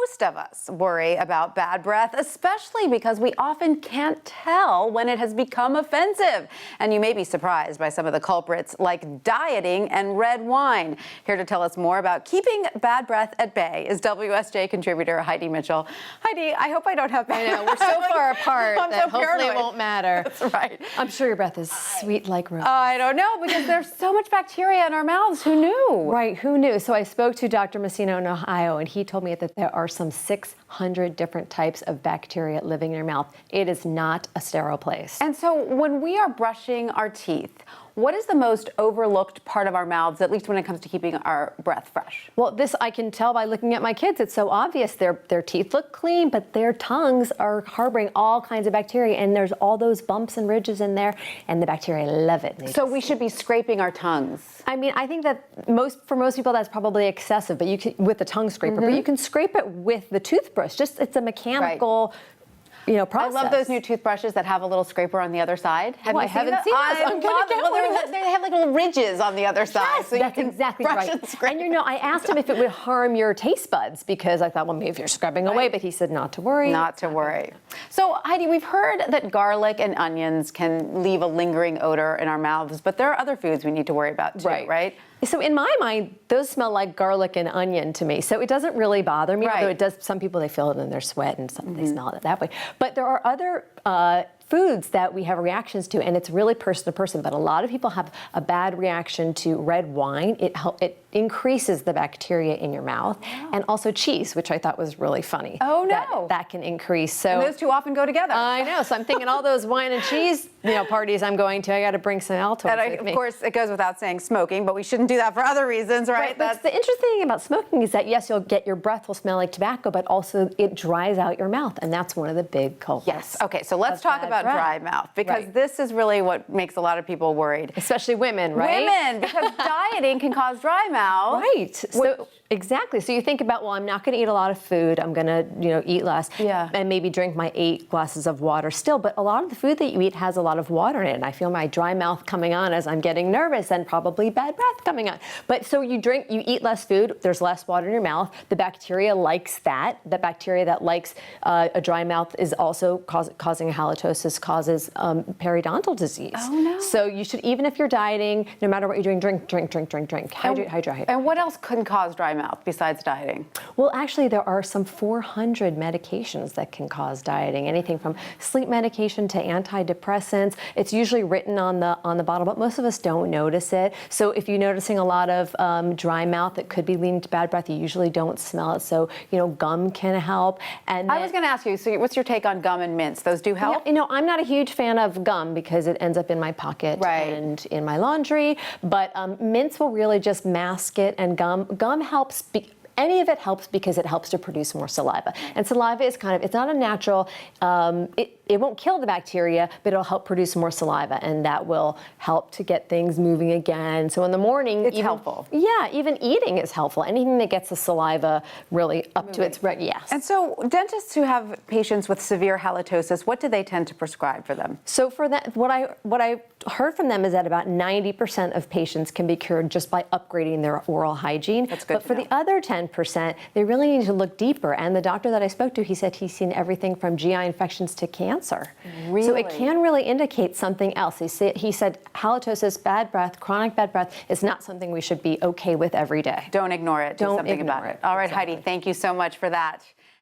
Most of us worry about bad breath, especially because we often can't tell when it has become offensive. And you may be surprised by some of the culprits like dieting and red wine. Here to tell us more about keeping bad breath at bay is WSJ contributor Heidi Mitchell. Heidi, I hope I don't have bad breath. I know, we're so far apart that hopefully it won't matter. That's right. I'm sure your breath is sweet like rose. I don't know, because there's so much bacteria in our mouths. Who knew? Right, who knew? So I spoke to Dr. Messina in Ohio, and he told me that there are some 600 different types of bacteria living in your mouth. It is not a sterile place. And so when we are brushing our teeth, what is the most overlooked part of our mouths, at least when it comes to keeping our breath fresh? Well, this I can tell by looking at my kids. It's so obvious. Their teeth look clean, but their tongues are harboring all kinds of bacteria, and there's all those bumps and ridges in there, and the bacteria love it. So we should be scraping our tongues. I mean, I think that for most people that's probably excessive, but you can with the tongue scraper, but you can scrape it with the toothbrush. Just it's a mechanical. Right. Process. I love those new toothbrushes that have a little scraper on the other side. I haven't seen those. I'm gonna get one. They have like little ridges on the other side. Yes, so that's exactly right. And I asked him if it would harm your taste buds, because I thought, well, maybe if you're scrubbing away, but he said not to worry. Not to worry. So, Heidi, we've heard that garlic and onions can leave a lingering odor in our mouths, but there are other foods we need to worry about too, right? So in my mind, those smell like garlic and onion to me. So it doesn't really bother me, although it does. Some people, they feel it in their sweat, and some they smell it that way. But there are other foods that we have reactions to, and it's really person to person. But a lot of people have a bad reaction to red wine. It increases the bacteria in your mouth, and also cheese, which I thought was really funny. Oh no, that can increase. So and those two often go together. I know. So I'm thinking all those wine and cheese, parties I'm going to, I got to bring some Altoids with me. Of course, it goes without saying smoking, but we shouldn't do that for other reasons, right? That's the interesting thing about smoking is that yes, your breath will smell like tobacco, but also it dries out your mouth, and that's one of the big culprits. Yes. Okay. So let's talk about dry mouth, because this is really what makes a lot of people worried, especially women, right? Women, because dieting can cause dry mouth. Right. So exactly. So you think about, well, I'm not going to eat a lot of food. I'm going to, eat less, and maybe drink my 8 glasses of water still. But a lot of the food that you eat has a lot of water in it, and I feel my dry mouth coming on as I'm getting nervous, and probably bad breath coming on. But so you eat less food. There's less water in your mouth. The bacteria likes that. The bacteria that likes a dry mouth is also causing halitosis, causes periodontal disease. Oh no. So you should, even if you're dieting, no matter what you're doing, drink. Hydrate. And what else can cause dry mouth besides dieting? Well, actually, there are some 400 medications that can cause dieting. Anything from sleep medication to antidepressants. It's usually written on the bottle, but most of us don't notice it. So if you're noticing a lot of dry mouth that could be leading to bad breath, you usually don't smell it. So gum can help. And I was going to ask you. So what's your take on gum and mints? Those do help? I'm not a huge fan of gum because it ends up in my pocket and in my laundry. But mints will really just mask it, and gum helps. Any of it helps because it helps to produce more saliva. And saliva is it's not a natural, it won't kill the bacteria, but it'll help produce more saliva, and that will help to get things moving again. So in the morning, it's helpful. Yeah, even eating is helpful. Anything that gets the saliva really up to its yes. And so dentists who have patients with severe halitosis, what do they tend to prescribe for them? So for that, what I heard from them is that about 90% of patients can be cured just by upgrading their oral hygiene. That's good. But for the other 10%, they really need to look deeper. And the doctor that I spoke to, he said he's seen everything from GI infections to cancer. Really? So it can really indicate something else. He said halitosis, bad breath, chronic bad breath is not something we should be okay with every day. Don't ignore it. Do something about it. All right, Heidi, thank you so much for that.